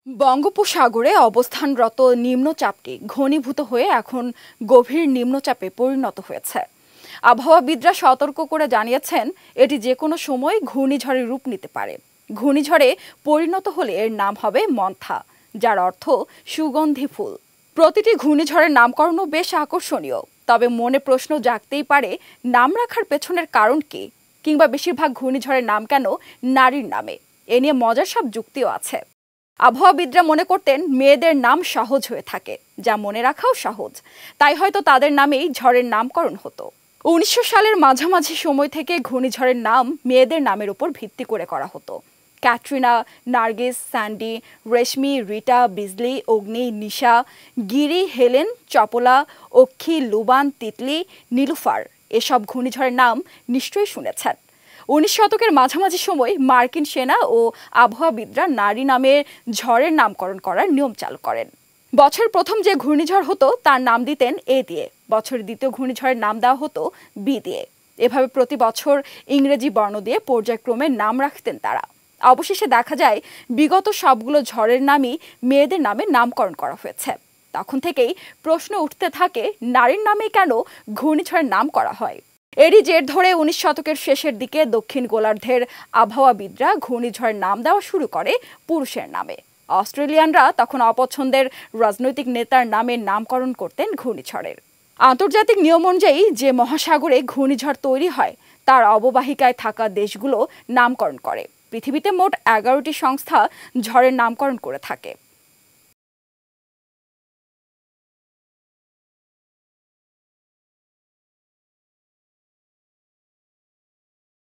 বঙ্গোপসাগরে অবস্থানরত নিম্নচাপটি ঘনীভূত হয়ে এখন গভীর নিম্নচাপে পরিণত হয়েছে। আবহাওয়াবিদরা সতর্ক করে জানিয়েছেন, এটি যে কোনো সময় ঘূর্ণিঝড়ের রূপ নিতে পারে। ঘূর্ণিঝড়ে পরিণত হলে এর নাম হবে মন্থা, যার অর্থ সুগন্ধি ফুল। প্রতিটি ঘূর্ণিঝড়ের নামকরণও বেশ আকর্ষণীয়, তবে মনে প্রশ্ন জাগতেই পারে, নাম রাখার পেছনের কারণ কি, কিংবা বেশিরভাগ ঘূর্ণিঝড়ের নাম কেন নারীর নামে। এ নিয়ে মজার সব যুক্তিও আছে। আবহাওয়াবিদরা মনে করতেন মেয়েদের নাম সহজ হয়ে থাকে, যা মনে রাখাও সহজ, তাই হয়তো তাদের নামেই ঝড়ের নামকরণ হতো। 1900 সালের মাঝামাঝি সময় থেকে ঘূর্ণিঝড়ের নাম মেয়েদের নামের উপর ভিত্তি করে করা হতো। ক্যাটরিনা, নার্গিস, স্যান্ডি, রেশমি, রিটা, বিজলি, অগ্নি, নিশা, গিরি, হেলেন, চপলা, অক্ষী, লুবান, তিতলি, নীলুফার এসব ঘূর্ণিঝড়ের নাম নিশ্চয়ই শুনেছেন। 19 শতকের মাঝামাঝি সময় মার্কিন সেনা ও আবহাওয়াবিদরা নারী নামের ঝড়ের নামকরণ করার নিয়ম চালু করেন। বছর প্রথম যে ঘূর্ণিঝড় হতো তার নাম দিতেন এ দিয়ে, বছর দ্বিতীয় ঘূর্ণিঝড়ের নাম দেওয়া হতো বি দিয়ে। এভাবে প্রতি বছর ইংরেজি বর্ণ দিয়ে পর্যায়ক্রমে নাম রাখতেন তারা। অবশেষে দেখা যায় বিগত সবগুলো ঝড়ের নামই মেয়েদের নামে নামকরণ করা হয়েছে। তখন থেকেই প্রশ্ন উঠতে থাকে, নারীর নামে কেন ঘূর্ণিঝড়ের নাম করা হয়। এরই জের ধরে 19 শতকের শেষের দিকে দক্ষিণ গোলার্ধের আবহাওয়াবিদরা ঘূর্ণিঝড়ের নাম দেওয়া শুরু করে পুরুষের নামে। অস্ট্রেলিয়ানরা তখন অপছন্দের রাজনৈতিক নেতার নামে নামকরণ করতেন ঘূর্ণিঝড়ের। আন্তর্জাতিক নিয়ম অনুযায়ী যে মহাসাগরে ঘূর্ণিঝড় তৈরি হয় তার অববাহিকায় থাকা দেশগুলো নামকরণ করে। পৃথিবীতে মোট 11টি সংস্থা ঝড়ের নামকরণ করে থাকে।